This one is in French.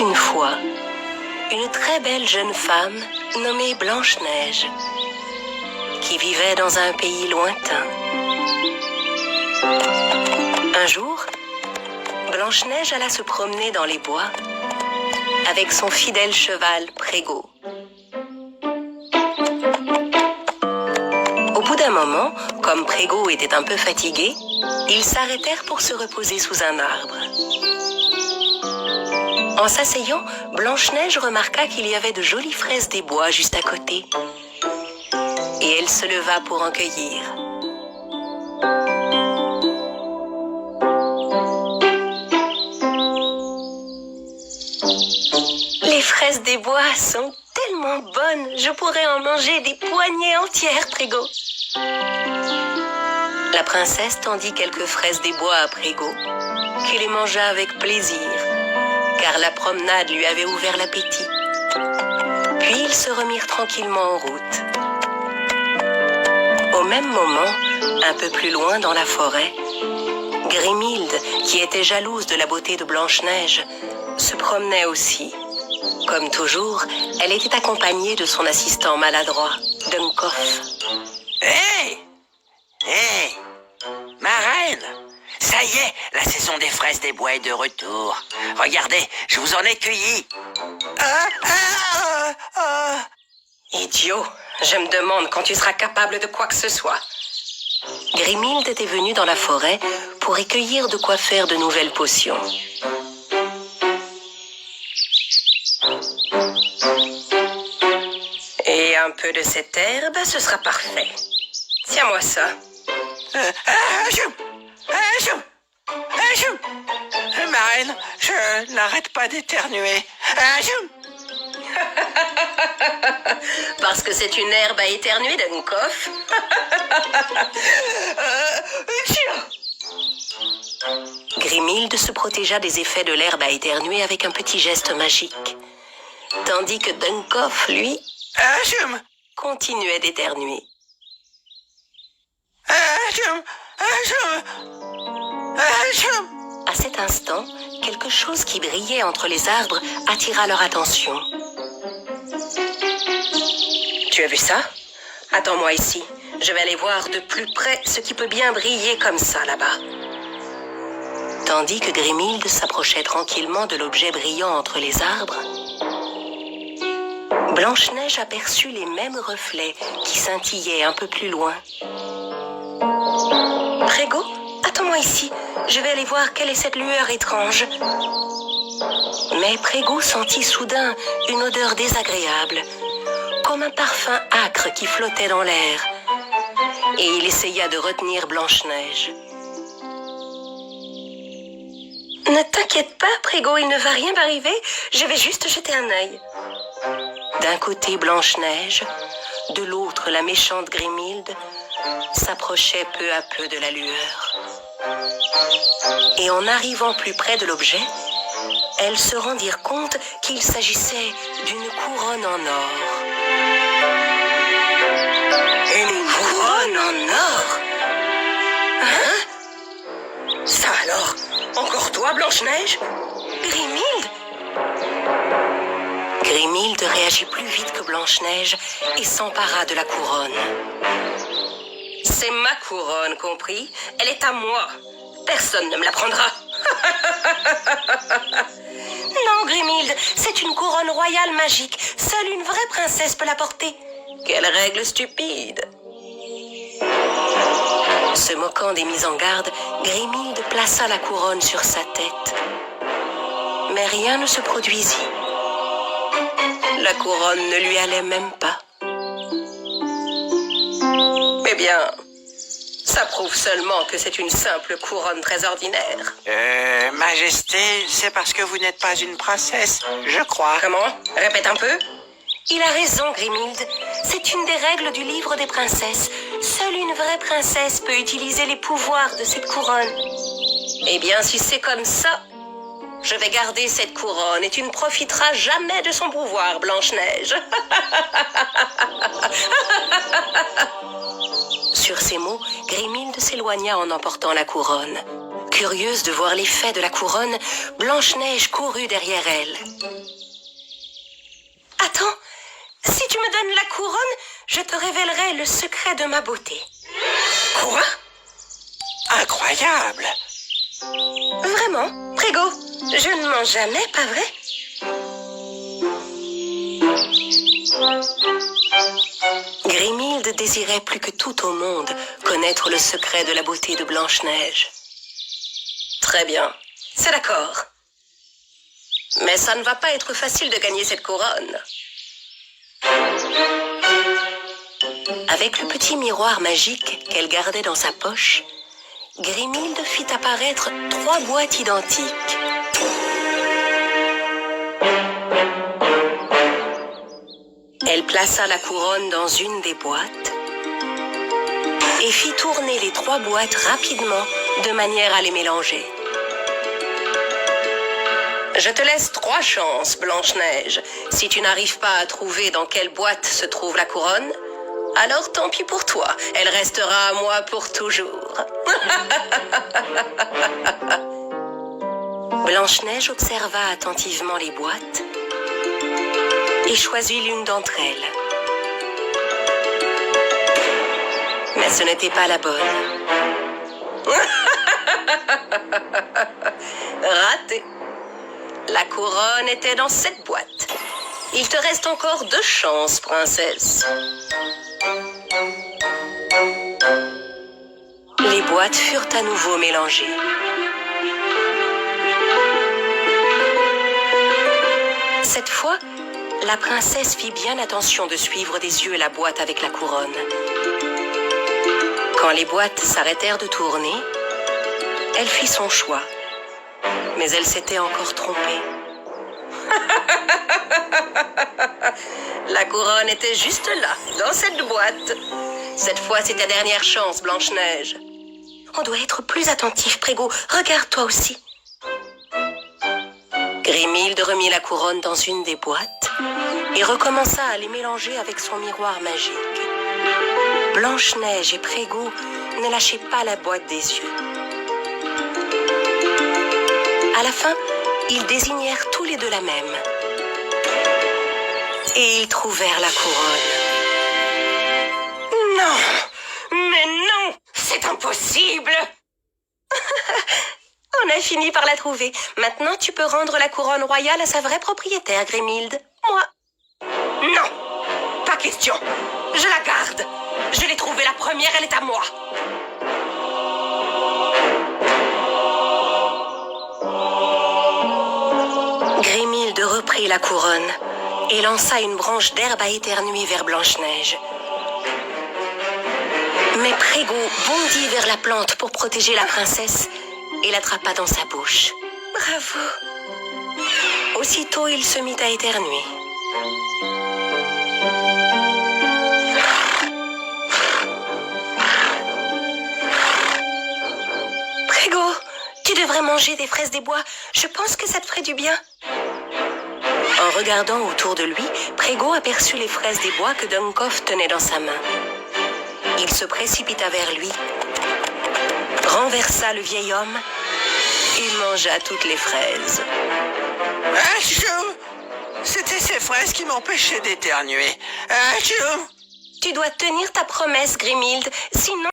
une fois une très belle jeune femme nommée Blanche-Neige qui vivait dans un pays lointain. Un jour, Blanche-Neige alla se promener dans les bois avec son fidèle cheval Prégo. Au bout d'un moment, comme Prégo était un peu fatigué, ils s'arrêtèrent pour se reposer sous un arbre. En s'asseyant, Blanche-Neige remarqua qu'il y avait de jolies fraises des bois juste à côté. Et elle se leva pour en cueillir. Les fraises des bois sont tellement bonnes, je pourrais en manger des poignées entières, Prégo. La princesse tendit quelques fraises des bois à Prégo, qui les mangea avec plaisir, car la promenade lui avait ouvert l'appétit. Puis ils se remirent tranquillement en route. Au même moment, un peu plus loin dans la forêt, Grimhilde, qui était jalouse de la beauté de Blanche-Neige, se promenait aussi. Comme toujours, elle était accompagnée de son assistant maladroit, Dunkoff. Hé! Hé! Ma reine! Ça y est, la saison des fraises des bois est de retour. Regardez, je vous en ai cueilli. Idiot, je me demande quand tu seras capable de quoi que ce soit. Grimhilde était venue dans la forêt pour y cueillir de quoi faire de nouvelles potions. Et un peu de cette herbe, ce sera parfait. Tiens-moi ça. Ma reine, je n'arrête pas d'éternuer. Parce que c'est une herbe à éternuer, Dunkoff. Grimhilde se protégea des effets de l'herbe à éternuer avec un petit geste magique. Tandis que Dunkoff, lui, continuait d'éternuer. À cet instant, quelque chose qui brillait entre les arbres attira leur attention. Tu as vu ça? Attends-moi ici. Je vais aller voir de plus près ce qui peut bien briller comme ça là-bas. Tandis que Grimhilde s'approchait tranquillement de l'objet brillant entre les arbres, Blanche-Neige aperçut les mêmes reflets qui scintillaient un peu plus loin. Prégo, attends-moi ici. Je vais aller voir quelle est cette lueur étrange. Mais Prégo sentit soudain une odeur désagréable, comme un parfum âcre qui flottait dans l'air. Et il essaya de retenir Blanche-Neige. Ne t'inquiète pas, Prégo, il ne va rien m'arriver. Je vais juste jeter un œil. D'un côté, Blanche-Neige, de l'autre, la méchante Grimhilde, s'approchaient peu à peu de la lueur. Et en arrivant plus près de l'objet, elles se rendirent compte qu'il s'agissait d'une couronne en or. Une couronne en or? Hein? Ça alors? Encore toi, Blanche-Neige? Grimhilde? Grimhilde réagit plus vite que Blanche-Neige et s'empara de la couronne. C'est ma couronne, compris? Elle est à moi. Personne ne me la prendra. Non, Grimhilde, c'est une couronne royale magique. Seule une vraie princesse peut la porter. Quelle règle stupide! Se moquant des mises en garde, Grimhilde plaça la couronne sur sa tête. Mais rien ne se produisit. La couronne ne lui allait même pas. Eh bien, ça prouve seulement que c'est une simple couronne très ordinaire. Majesté, c'est parce que vous n'êtes pas une princesse, je crois. Comment? Répète un peu. Il a raison, Grimhilde. C'est une des règles du livre des princesses. Seule une vraie princesse peut utiliser les pouvoirs de cette couronne. Eh bien, si c'est comme ça, je vais garder cette couronne et tu ne profiteras jamais de son pouvoir, Blanche-Neige. Sur ces mots, Grimhilde s'éloigna en emportant la couronne. Curieuse de voir l'effet de la couronne, Blanche-Neige courut derrière elle. « Attends, si tu me donnes la couronne, je te révélerai le secret de ma beauté. » Quoi? Incroyable! Vraiment, Prégo, je ne mens jamais, pas vrai? Grimhilde désirait plus que tout au monde connaître le secret de la beauté de Blanche-Neige. Très bien, c'est d'accord. Mais ça ne va pas être facile de gagner cette couronne. Avec le petit miroir magique qu'elle gardait dans sa poche, Grimhilde fit apparaître 3 boîtes identiques. Elle plaça la couronne dans une des boîtes et fit tourner les 3 boîtes rapidement de manière à les mélanger. Je te laisse 3 chances, Blanche-Neige. Si tu n'arrives pas à trouver dans quelle boîte se trouve la couronne, alors tant pis pour toi, elle restera à moi pour toujours. Blanche-Neige observa attentivement les boîtes et choisit l'une d'entre elles. Mais ce n'était pas la bonne. Raté. La couronne était dans cette boîte. Il te reste encore 2 chances, princesse. Les boîtes furent à nouveau mélangées. Cette fois, la princesse fit bien attention de suivre des yeux la boîte avec la couronne. Quand les boîtes s'arrêtèrent de tourner, elle fit son choix. Mais elle s'était encore trompée. La couronne était juste là, dans cette boîte. Cette fois, c'est ta dernière chance, Blanche-Neige. On doit être plus attentif, Prégo. Regarde toi aussi. Grimhilde remit la couronne dans une des boîtes et recommença à les mélanger avec son miroir magique. Blanche-Neige et Prégo ne lâchaient pas la boîte des yeux. À la fin, ils désignèrent tous les 2 la même. Et ils trouvèrent la couronne. Non! Mais non! C'est impossible! On a fini par la trouver. Maintenant, tu peux rendre la couronne royale à sa vraie propriétaire, Grimhilde. Moi. Non! Pas question. Je la garde. Je l'ai trouvée la première, elle est à moi. Grimhilde reprit la couronne et lança une branche d'herbe à éternuer vers Blanche-Neige. Mais Prégo bondit vers la plante pour protéger la princesse et l'attrapa dans sa bouche. Bravo! Aussitôt, il se mit à éternuer. Prégo, tu devrais manger des fraises des bois. Je pense que ça te ferait du bien. En regardant autour de lui, Prégo aperçut les fraises des bois que Dummkopf tenait dans sa main. Il se précipita vers lui, renversa le vieil homme et mangea toutes les fraises. Achou! C'était ces fraises qui m'empêchaient d'éternuer. Achou! Tu dois tenir ta promesse, Grimhilde, sinon...